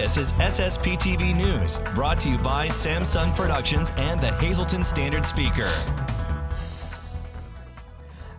This is SSPTV News, brought to you by Samsung Productions and the Hazleton Standard Speaker.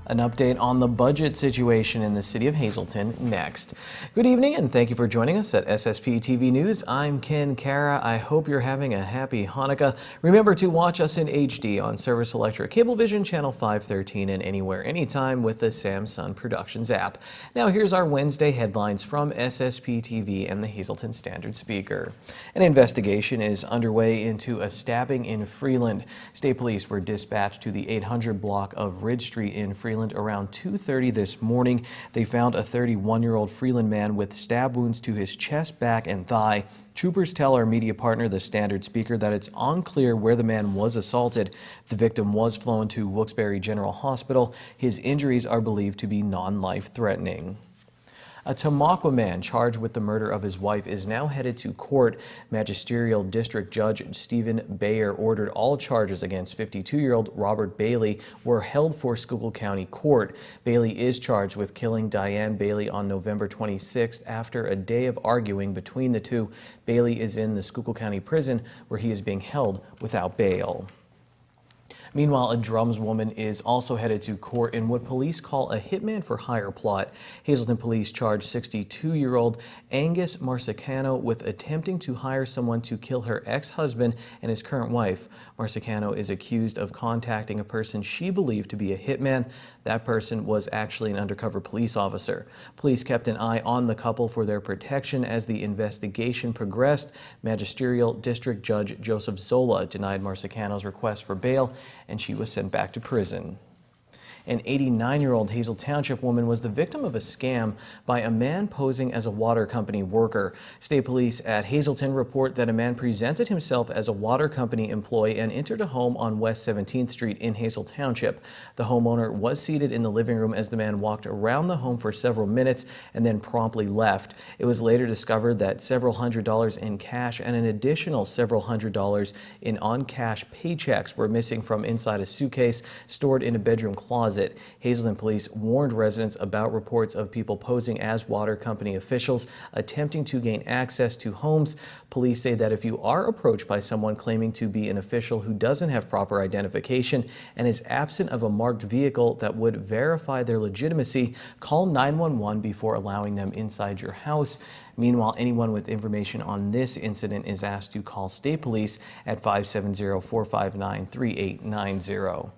An update on the budget situation in the city of Hazleton next. Good evening and thank you for joining us at SSPTV News. I'm Ken Kara. I hope you're having a happy Hanukkah. Remember to watch us in HD on Service Electric Cablevision Channel 513 and anywhere, anytime with the Samsung Productions app. Now here's our Wednesday headlines from SSPTV and the Hazleton Standard Speaker. An investigation is underway into a stabbing in Freeland. State police were dispatched to the 800 block of Ridge Street in Freeland around 2:30 this morning. They found a 31-year-old Freeland man with stab wounds to his chest, back, and thigh. Troopers tell our media partner, the Standard Speaker, that it's unclear where the man was assaulted. The victim was flown to Wilkes-Barre General Hospital. His injuries are believed to be non-life-threatening. A Tamaqua man charged with the murder of his wife is now headed to court. Magisterial District Judge Stephen Bayer ordered all charges against 52-year-old Robert Bailey were held for Schuylkill County Court. Bailey is charged with killing Diane Bailey on November 26th after a day of arguing between the two. Bailey is in the Schuylkill County Prison where he is being held without bail. Meanwhile, a Drums woman is also headed to court in what police call a hitman for hire plot. Hazleton police charged 62-year-old Angus Marsicano with attempting to hire someone to kill her ex-husband and his current wife. Marsicano is accused of contacting a person she believed to be a hitman. That person was actually an undercover police officer. Police kept an eye on the couple for their protection as the investigation progressed. Magisterial District Judge Joseph Zola denied Marsicano's request for bail, and she was sent back to prison. An 89-year-old Hazel Township woman was the victim of a scam by a man posing as a water company worker. State police at Hazleton report that a man presented himself as a water company employee and entered a home on West 17th Street in Hazel Township. The homeowner was seated in the living room as the man walked around the home for several minutes and then promptly left. It was later discovered that several $100s in cash and an additional several $100s in on-cash paychecks were missing from inside a suitcase stored in a bedroom closet. Hazleton police warned residents about reports of people posing as water company officials attempting to gain access to homes. Police say that if you are approached by someone claiming to be an official who doesn't have proper identification and is absent of a marked vehicle that would verify their legitimacy, call 911 before allowing them inside your house. Meanwhile, anyone with information on this incident is asked to call state police at 570-459-3890.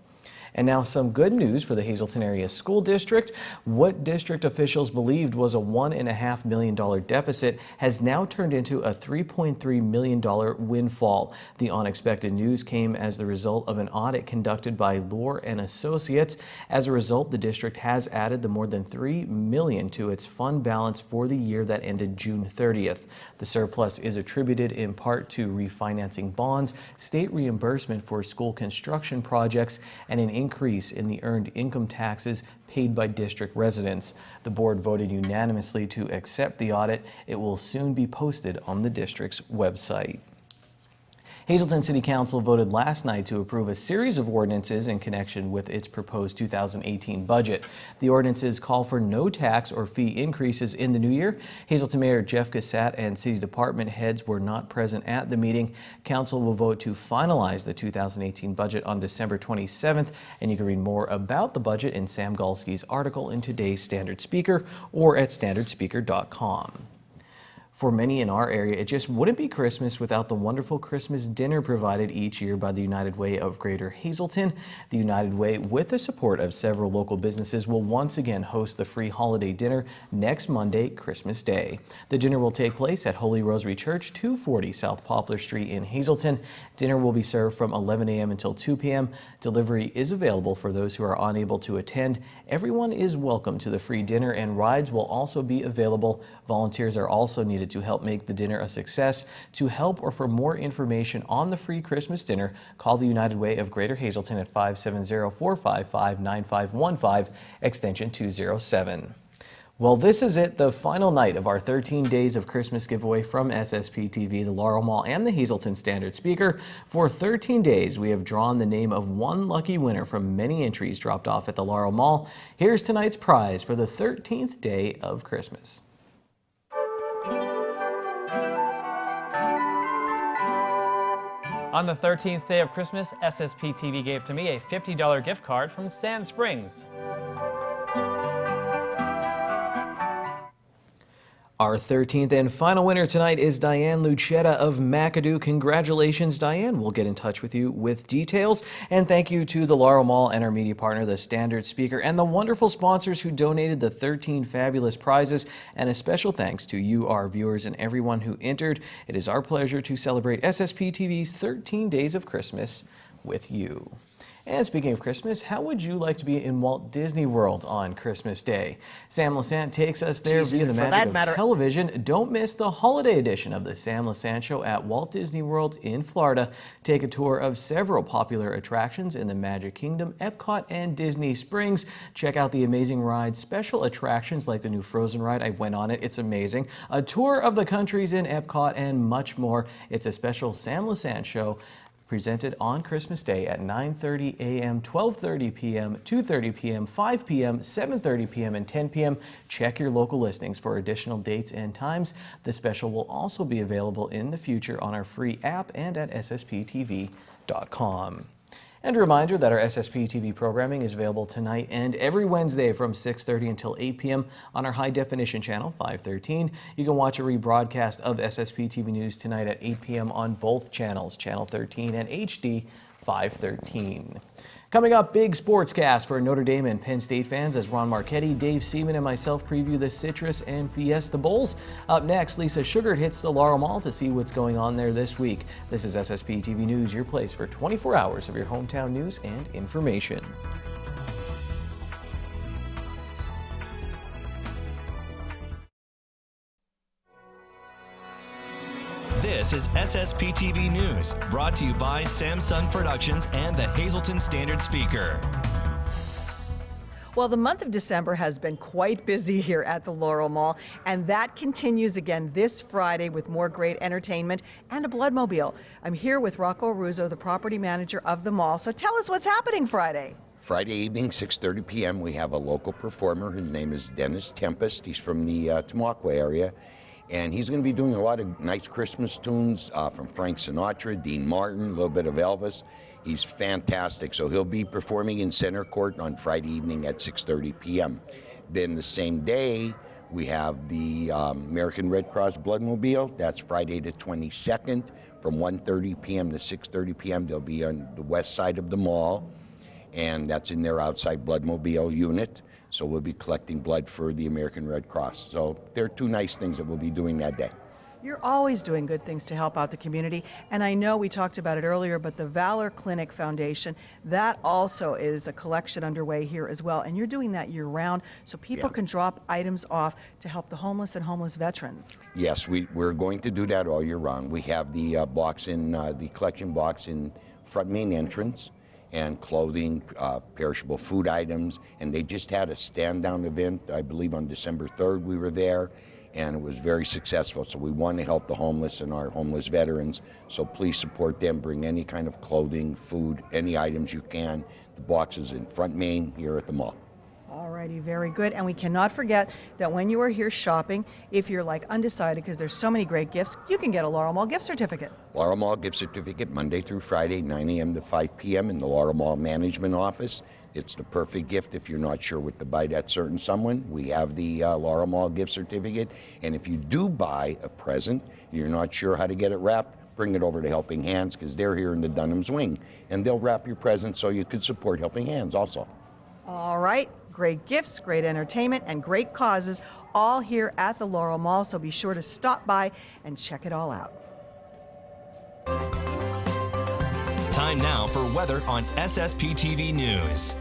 And now some good news for the Hazleton Area School District. What district officials believed was a $1.5 million deficit has now turned into a $3.3 million windfall. The unexpected news came as the result of an audit conducted by Lohr and Associates. As a result, the district has added the more than $3 million to its fund balance for the year that ended June 30th. The surplus is attributed in part to refinancing bonds, state reimbursement for school construction projects, and an increase in the earned income taxes paid by district residents. The board voted unanimously to accept the audit. It will soon be posted on the district's website. Hazleton City Council voted last night to approve a series of ordinances in connection with its proposed 2018 budget. The ordinances call for no tax or fee increases in the new year. Hazleton Mayor Jeff Cassat and city department heads were not present at the meeting. Council will vote to finalize the 2018 budget on December 27th, and you can read more about the budget in Sam Galski's article in today's Standard Speaker or at standardspeaker.com. For many in our area, it just wouldn't be Christmas without the wonderful Christmas dinner provided each year by the United Way of Greater Hazleton. The United Way, with the support of several local businesses, will once again host the free holiday dinner next Monday, Christmas Day. The dinner will take place at Holy Rosary Church, 240 South Poplar Street in Hazleton. Dinner will be served from 11 a.m. until 2 p.m. Delivery is available for those who are unable to attend. Everyone is welcome to the free dinner, and rides will also be available. Volunteers are also needed to help make the dinner a success. To help or for more information on the free Christmas dinner, call the United Way of Greater Hazleton at 570-455-9515, extension 207. Well, this is it, the final night of our 13 Days of Christmas giveaway from SSPTV, the Laurel Mall, and the Hazleton Standard Speaker. For 13 days, we have drawn the name of one lucky winner from many entries dropped off at the Laurel Mall. Here's tonight's prize for the 13th day of Christmas. On the 13th day of Christmas, SSPTV gave to me a $50 gift card from Sand Springs. Our 13th and final winner tonight is Diane Lucetta of McAdoo. Congratulations, Diane. We'll get in touch with you with details. And thank you to the Laurel Mall and our media partner, the Standard Speaker, and the wonderful sponsors who donated the 13 fabulous prizes. And a special thanks to you, our viewers, and everyone who entered. It is our pleasure to celebrate SSP TV's 13 Days of Christmas with you. And speaking of Christmas, how would you like to be in Walt Disney World on Christmas Day? Sam Lassant takes us there via the magic of television. Don't miss the holiday edition of the Sam Lassant Show at Walt Disney World in Florida. Take a tour of several popular attractions in the Magic Kingdom, Epcot, and Disney Springs. Check out the amazing rides, special attractions like the new Frozen ride. I went on it. It's amazing. A tour of the countries in Epcot and much more. It's a special Sam Lassant Show presented on Christmas Day at 9:30 a.m., 12:30 p.m., 2:30 p.m., 5 p.m., 7:30 p.m., and 10 p.m. Check your local listings for additional dates and times. The special will also be available in the future on our free app and at ssptv.com. And a reminder that our SSP TV programming is available tonight and every Wednesday from 6:30 until 8 p.m. on our high-definition channel, 513. You can watch a rebroadcast of SSP TV News tonight at 8 p.m. on both channels, Channel 13 and HD 513. Coming up, big sportscast for Notre Dame and Penn State fans as Ron Marchetti, Dave Seaman, and myself preview the Citrus and Fiesta Bowls. Up next, Lisa Sugart hits the Laurel Mall to see what's going on there this week. This is SSP TV News, your place for 24 hours of your hometown news and information. This is SSPTV News, brought to you by Samsung Productions and the Hazleton Standard Speaker. Well, the month of December has been quite busy here at the Laurel Mall, and that continues again this Friday with more great entertainment and a Bloodmobile. I'm here with Rocco Russo, the property manager of the mall. So tell us what's happening Friday. Friday evening, 6:30 p.m., we have a local performer. His name is Dennis Tempest. He's from the Tamaqua area. And he's going to be doing a lot of nice Christmas tunes from Frank Sinatra, Dean Martin, a little bit of Elvis. He's fantastic. So he'll be performing in Center Court on Friday evening at 6:30 p.m. Then the same day, we have the American Red Cross Bloodmobile. That's Friday the 22nd from 1:30 p.m. to 6:30 p.m. They'll be on the west side of the mall, and that's in their outside Bloodmobile unit. So we'll be collecting blood for the American Red Cross. So there are two nice things that we'll be doing that day. You're always doing good things to help out the community. And I know we talked about it earlier, but the Valor Clinic Foundation, that also is a collection underway here as well. And you're doing that year round so people can drop items off to help the homeless and homeless veterans. Yes, we're going to do that all year round. We have the box in, the collection box in front main entrance, and clothing, perishable food items, and they just had a stand-down event, I believe on December 3rd we were there, and it was very successful. So we want to help the homeless and our homeless veterans, so please support them. Bring any kind of clothing, food, any items you can. The box is in front main here at the mall. Alrighty, very good. And we cannot forget that when you are here shopping, if you're like undecided because there's so many great gifts, you can get a Laurel Mall gift certificate. Laurel Mall gift certificate Monday through Friday, 9 a.m. to 5 p.m. in the Laurel Mall Management Office. It's the perfect gift if you're not sure what to buy that certain someone. We have the Laurel Mall gift certificate. And if you do buy a present, you're not sure how to get it wrapped, bring it over to Helping Hands because they're here in the Dunham's Wing. And they'll wrap your present so you could support Helping Hands also. All right. Great gifts, great entertainment, and great causes all here at the Laurel Mall. So be sure to stop by and check it all out. Time now for weather on SSPTV News.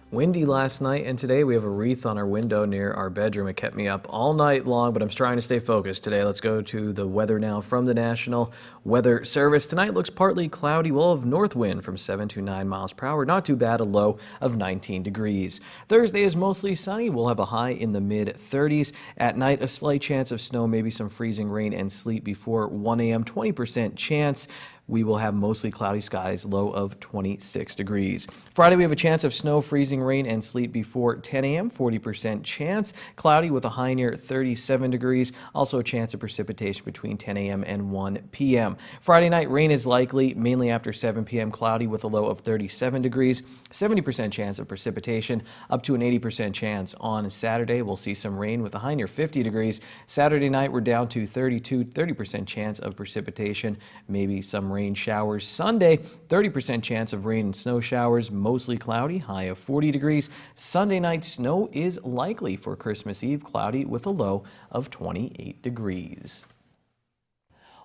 Windy last night, and today we have a wreath on our window near our bedroom. It kept me up all night long, but I'm trying to stay focused today. Let's go to the weather now from the National Weather Service. Tonight looks partly cloudy. We'll have north wind from 7 to 9 miles per hour. Not too bad, a low of 19 degrees. Thursday is mostly sunny. We'll have a high in the mid-30s. At night, a slight chance of snow, maybe some freezing rain and sleet before 1 a.m. 20% chance. we will have mostly cloudy skies, low of 26 degrees. Friday, we have a chance of snow, freezing rain, and sleet before 10 a.m., 40% chance. Cloudy with a high near 37 degrees. Also a chance of precipitation between 10 a.m. and 1 p.m. Friday night, rain is likely, mainly after 7 p.m., cloudy with a low of 37 degrees. 70% chance of precipitation, up to an 80% chance. On Saturday, we'll see some rain with a high near 50 degrees. Saturday night, we're down to 30% chance of precipitation, maybe some rain showers. Sunday, 30% chance of rain and snow showers, mostly cloudy, high of 40 degrees. Sunday night, snow is likely for Christmas Eve, cloudy with a low of 28 degrees.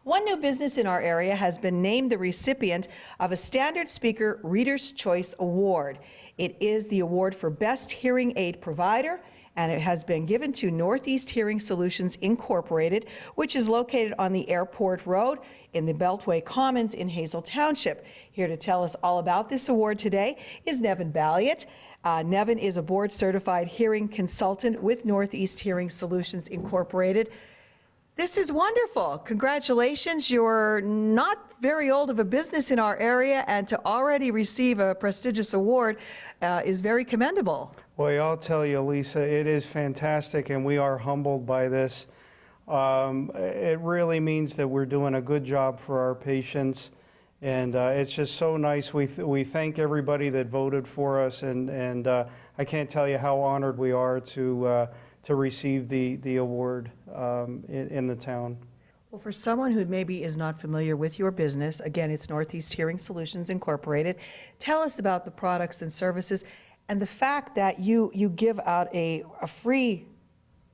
One new business in our area has been named the recipient of a Standard Speaker Reader's Choice Award. It is the award for Best Hearing Aid Provider, and it has been given to Northeast Hearing Solutions Incorporated, which is located on the Airport Road in the Beltway Commons in Hazel Township. Here to tell us all about this award today is Nevin Balliot. Nevin is a board-certified hearing consultant with Northeast Hearing Solutions Incorporated. This is wonderful. Congratulations. You're not very old of a business in our area, and to already receive a prestigious award is very commendable. Well, I'll tell you, Lisa, it is fantastic, and we are humbled by this. It really means that we're doing a good job for our patients, and it's just so nice. We thank everybody that voted for us, and I can't tell you how honored we are to receive the award in the town. Well, for someone who maybe is not familiar with your business, again, it's Northeast Hearing Solutions Incorporated. Tell us about the products and services and the fact that you give out a free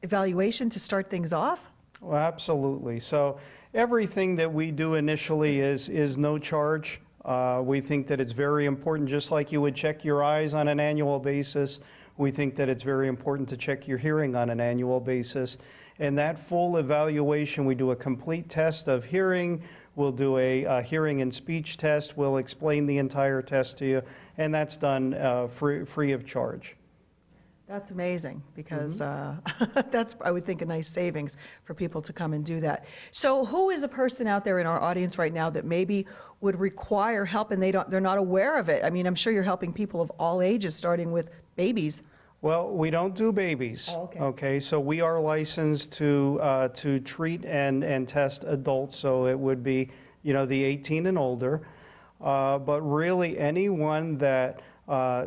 evaluation to start things off. Well, absolutely. So everything that we do initially is no charge. We think that it's very important, just like you would check your eyes on an annual basis. We think that it's very important to check your hearing on an annual basis. And that full evaluation, we do a complete test of hearing, we'll do a hearing and speech test, we'll explain the entire test to you, and that's done free of charge. That's amazing, because that's, I would think, a nice savings for people to come and do that. So who is a person out there in our audience right now that maybe would require help and they're not aware of it? I mean, I'm sure you're helping people of all ages, starting with babies. Well, we don't do babies. Oh, okay. Okay, so we are licensed to treat and test adults, so it would be, the 18 and older. But really anyone that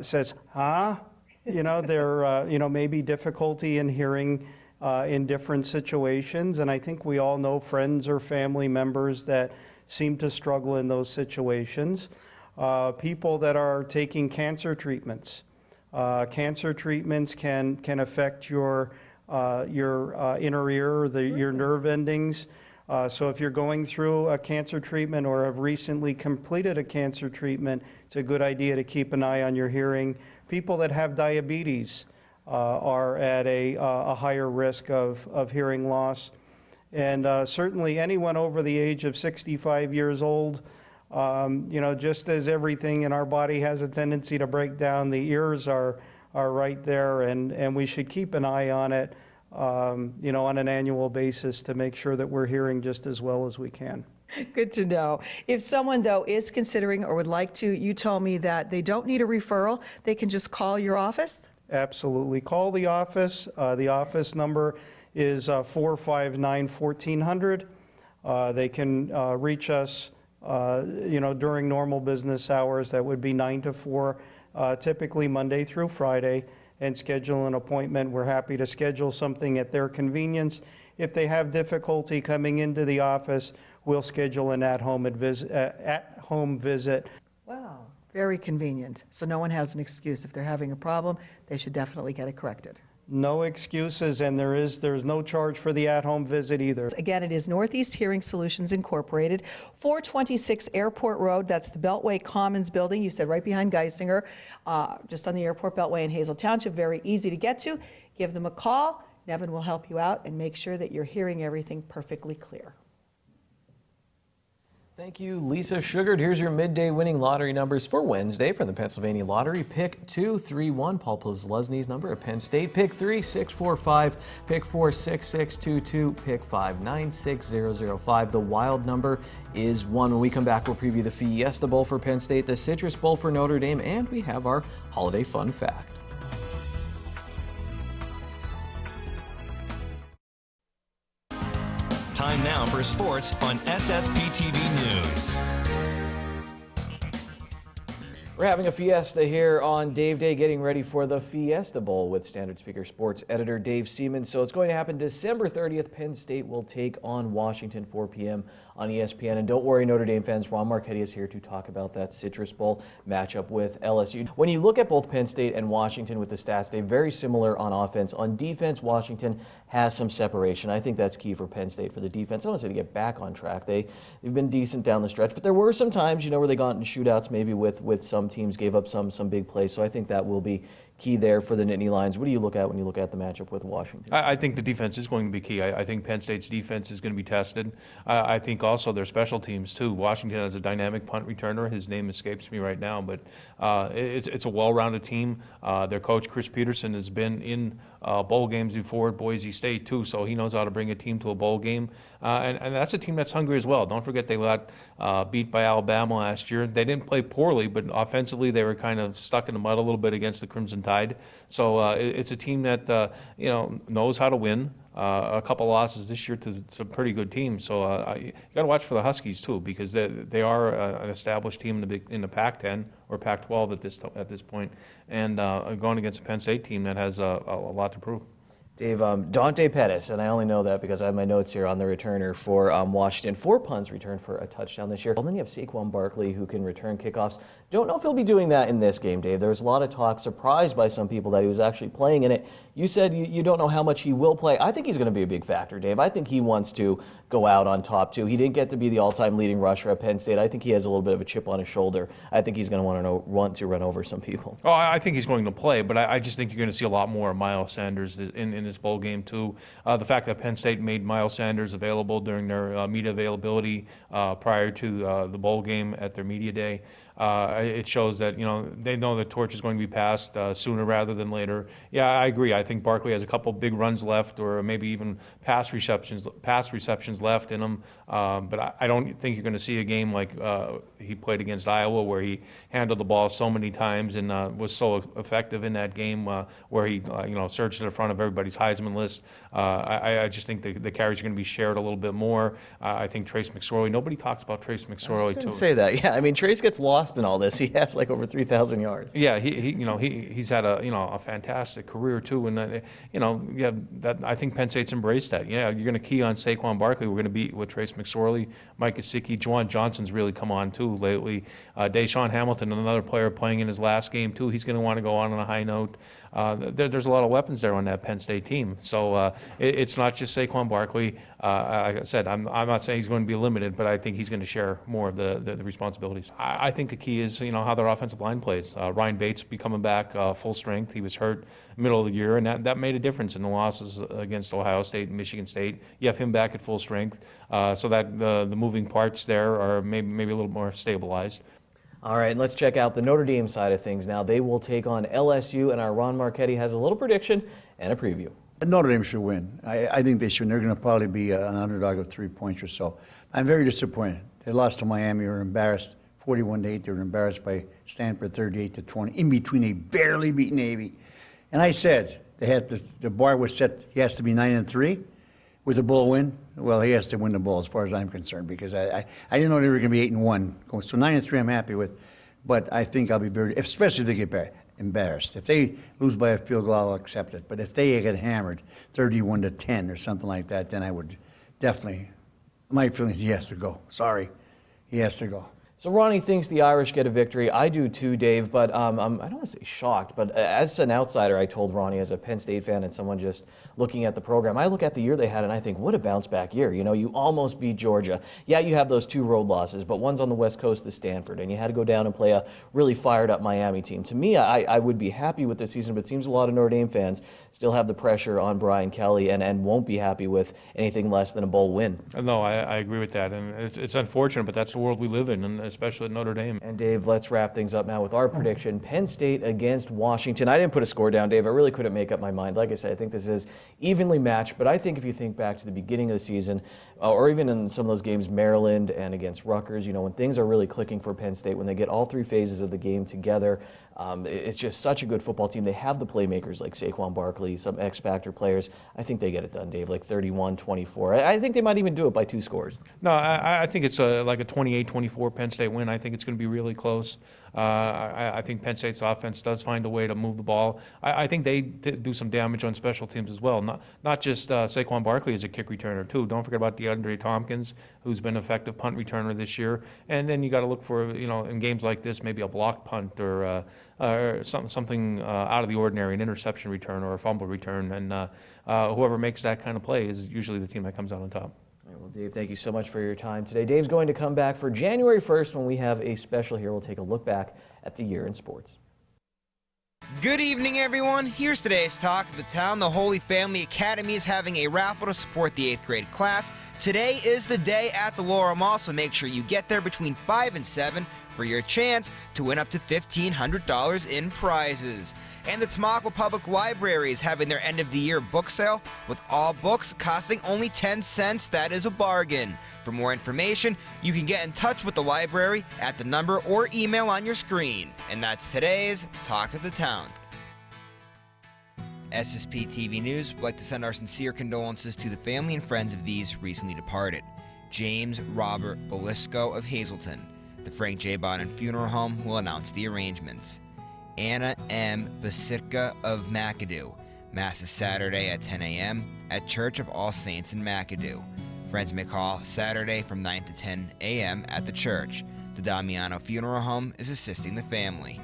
says, huh? There maybe difficulty in hearing in different situations, and I think we all know friends or family members that seem to struggle in those situations. People that are taking cancer treatments. Cancer treatments can affect your inner ear, your nerve endings. So if you're going through a cancer treatment or have recently completed a cancer treatment, it's a good idea to keep an eye on your hearing. People that have diabetes are at a higher risk of hearing loss. And certainly anyone over the age of 65 years old, just as everything in our body has a tendency to break down, the ears are right there, and we should keep an eye on it, on an annual basis to make sure that we're hearing just as well as we can. Good to know. If someone, though, is considering or would like to, you told me that they don't need a referral. They can just call your office? Absolutely. Call the office. The office number is 459-1400. They can reach us, during normal business hours. That would be 9 to 4, typically Monday through Friday, and schedule an appointment. We're happy to schedule something at their convenience. If they have difficulty coming into the office, we'll schedule an at-home visit. Wow, very convenient. So no one has an excuse. If they're having a problem, they should definitely get it corrected. No excuses, and there's no charge for the at-home visit either. Again, it is Northeast Hearing Solutions Incorporated, 426 Airport Road. That's the Beltway Commons building. You said right behind Geisinger, just on the Airport Beltway in Hazel Township. Very easy to get to. Give them a call. Nevin will help you out and make sure that you're hearing everything perfectly clear. Thank you, Lisa Sugard. Here's your midday winning lottery numbers for Wednesday from the Pennsylvania Lottery. Pick 231, Paul Posluszny's number at Penn State. Pick 3645, pick 46622, pick 596005. The wild number is 1. When we come back, we'll preview the Fiesta Bowl for Penn State, the Citrus Bowl for Notre Dame, and we have our holiday fun fact. Time now for sports on SSPTV News. We're having a fiesta here on Dave Day, getting ready for the Fiesta Bowl with Standard Speaker Sports editor Dave Seaman. So it's going to happen December 30th. Penn State will take on Washington, 4 p.m. on ESPN. And don't worry, Notre Dame fans, Ron Marchetti is here to talk about that Citrus Bowl matchup with LSU. When you look at both Penn State and Washington with the stats, they're very similar on offense. On defense, Washington has some separation. I think that's key for Penn State for the defense. I don't want to say to get back on track. They've been decent down the stretch, but there were some times, where they got into shootouts, maybe with some teams gave up some big plays. So I think that will be key there for the Nittany Lions. What do you look at when you look at the matchup with Washington? I think the defense is going to be key. I think Penn State's defense is going to be tested. I think also their special teams too. Washington has a dynamic punt returner. His name escapes me right now, but it's a well-rounded team. Their coach Chris Peterson has been in bowl games before at Boise State too, so he knows how to bring a team to a bowl game. And that's a team that's hungry as well. Don't forget they got beat by Alabama last year. They didn't play poorly, but offensively they were kind of stuck in the mud a little bit against the Crimson Tide. So it's a team that knows how to win. A couple losses this year to some pretty good teams. So you got to watch for the Huskies too, because they are an established team in the Pac-10 or Pac-12 at this point, and going against a Penn State team that has a lot to prove. Dave, Dante Pettis, and I only know that because I have my notes here on the returner for Washington. 4 punts returned for a touchdown this year. Well, then you have Saquon Barkley, who can return kickoffs. Don't know if he'll be doing that in this game, Dave. There was a lot of talk, surprised by some people, that he was actually playing in it. You said you don't know how much he will play. I think he's going to be a big factor, Dave. I think he wants to go out on top, too. He didn't get to be the all-time leading rusher at Penn State. I think he has a little bit of a chip on his shoulder. I think he's going to want to run over some people. Oh, I think he's going to play, but I just think you're going to see a lot more of Miles Sanders in this bowl game, too. The fact that Penn State made Miles Sanders available during their media availability prior to the bowl game at their media day, it shows that they know the torch is going to be passed sooner rather than later. Yeah, I agree. I think Barkley has a couple big runs left, or maybe even pass receptions left in him. But I don't think you're going to see a game like he played against Iowa, where he handled the ball so many times and was so effective in that game, where he surged to the front of everybody's Heisman list. I just think the carries are going to be shared a little bit more. I think Trace McSorley. Nobody talks about Trace McSorley too. Say that. Yeah, I mean Trace gets lost in all this. He has like over 3,000 yards. Yeah, he's had a fantastic career too, and I think Penn State's embraced that. Yeah, you're going to key on Saquon Barkley. We're going to be with Trace McSorley, Mike Gesicki, Juwan Johnson's really come on too lately. Deshaun Hamilton, another player playing in his last game too. He's going to want to go on a high note. There's a lot of weapons there on that Penn State team. So it's not just Saquon Barkley. Like I said, I'm not saying he's going to be limited, but I think he's going to share more of the responsibilities. I think the key is how their offensive line plays. Ryan Bates will be coming back full strength. He was hurt middle of the year, and that made a difference in the losses against Ohio State and Michigan State. You have him back at full strength, so that the moving parts there are maybe a little more stabilized. All right, let's check out the Notre Dame side of things now. They will take on LSU, and our Ron Marchetti has a little prediction and a preview. Notre Dame should win. I think they should. They're going to probably be an underdog of 3 points or so. I'm very disappointed. They lost to Miami. They were embarrassed 41-8. They were embarrassed by Stanford 38-20. In between, they barely beat Navy. And I said they had the bar was set. He has to be 9-3 with a bowl win. Well, he has to win the bowl as far as I'm concerned, because I didn't know they were going to be 8-1. So 9-3, I'm happy with. But I think I'll be very, especially if they get embarrassed. If they lose by a field goal, I'll accept it. But if they get hammered 31-10 or something like that, then I would definitely. My feeling is he has to go. Sorry, he has to go. So Ronnie thinks the Irish get a victory. I do too, Dave, but I don't want to say shocked, but as an outsider, I told Ronnie, as a Penn State fan and someone just looking at the program, I look at the year they had and I think, what a bounce back year. You know, you almost beat Georgia. Yeah, you have those 2 road losses, but one's on the West Coast to Stanford, and you had to go down and play a really fired up Miami team. To me, I would be happy with this season, but it seems a lot of Notre Dame fans still have the pressure on Brian Kelly and won't be happy with anything less than a bowl win. No, I agree with that, and it's unfortunate, but that's the world we live in, and especially at Notre Dame. And Dave, let's wrap things up now with our prediction. Penn State against Washington. I didn't put a score down, Dave. I really couldn't make up my mind. Like I said, I think this is evenly matched, but I think if you think back to the beginning of the season, or even in some of those games, Maryland and against Rutgers, you know, when things are really clicking for Penn State, when they get all 3 phases of the game together, it's just such a good football team. They have the playmakers like Saquon Barkley, some X-Factor players. I think they get it done, Dave, like 31-24. I think they might even do it by 2 scores. No, I think it's like a 28-24 Penn State win. I think it's going to be really close. I think Penn State's offense does find a way to move the ball. I think they do some damage on special teams as well. Not just Saquon Barkley as a kick returner too. Don't forget about DeAndre Tompkins, who's been an effective punt returner this year. And then you got to look for, you know, in games like this, maybe a block punt or something out of the ordinary, an interception return or a fumble return. And whoever makes that kind of play is usually the team that comes out on top. All right, well, Dave, thank you so much for your time today. Dave's going to come back for January 1st when we have a special here. We'll take a look back at the year in sports. Good evening, everyone. Here's today's talk of the town. The Holy Family Academy is having a raffle to support the 8th grade class. Today is the day at the Laurel Mall, so make sure you get there between 5 and 7 for your chance to win up to $1,500 in prizes. And the Tamaqua Public Library is having their end-of-the-year book sale with all books costing only 10 cents. That is a bargain. For more information, you can get in touch with the library at the number or email on your screen. And that's today's Talk of the Town. SSPTV News would like to send our sincere condolences to the family and friends of these recently departed. James Robert Belisco of Hazleton. The Frank J. Bonin Funeral Home will announce the arrangements. Anna M. Basitka of McAdoo. Mass is Saturday at 10 a.m. at Church of All Saints in McAdoo. Friends may call Saturday from 9 to 10 a.m. at the church. The Damiano Funeral Home is assisting the family.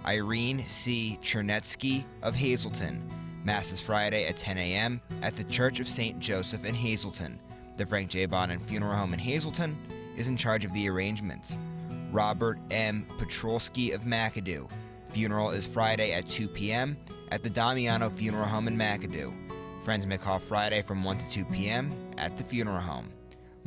Irene C. Chernetsky of Hazleton. Mass is Friday at 10 a.m. at the Church of St. Joseph in Hazleton. The Frank J. Bonin Funeral Home in Hazleton is in charge of the arrangements. Robert M. Petrolsky of McAdoo. Funeral is Friday at 2 p.m. at the Damiano Funeral Home in McAdoo. Friends may call Friday from 1 to 2 p.m. at the funeral home.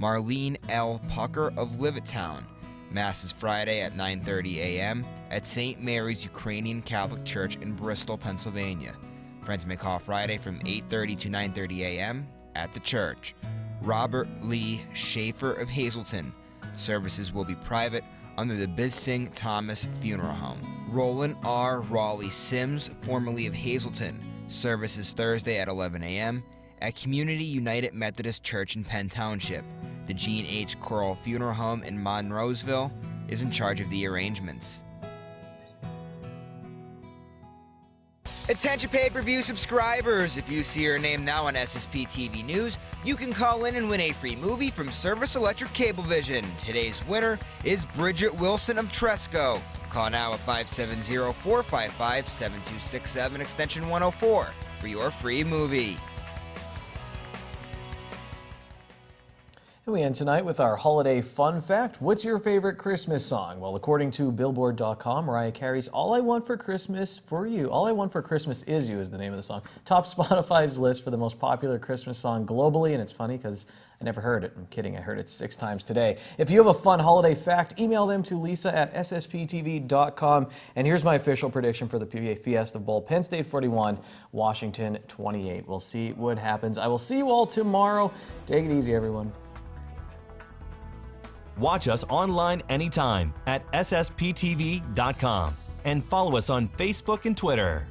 Marlene L. Pucker of Levittown. Mass is Friday at 9:30 a.m. at St. Mary's Ukrainian Catholic Church in Bristol, Pennsylvania. Friends may call Friday from 8:30 to 9:30 a.m. at the church. Robert Lee Schaefer of Hazleton. Services will be private under the Bising Thomas Funeral Home. Roland R. Raleigh Sims, formerly of Hazleton. Services Thursday at 11 a.m. at Community United Methodist Church in Penn Township. The Jean H. Corral Funeral Home in Monroeville is in charge of the arrangements. Attention pay-per-view subscribers! If you see your name now on SSPTV News, you can call in and win a free movie from Service Electric Cablevision. Today's winner is Bridget Wilson of Tresco. Call now at 570-455-7267, extension 104, for your free movie. And we end tonight with our holiday fun fact. What's your favorite Christmas song? Well, according to Billboard.com, Mariah Carey's All I Want for Christmas for You. All I Want for Christmas Is You is the name of the song. Top Spotify's list for the most popular Christmas song globally, and it's funny because I never heard it. I'm kidding, I heard it 6 times today. If you have a fun holiday fact, email them to lisa@ssptv.com. And here's my official prediction for the PBA Fiesta Bowl. Penn State 41, Washington 28. We'll see what happens. I will see you all tomorrow. Take it easy, everyone. Watch us online anytime at ssptv.com and follow us on Facebook and Twitter.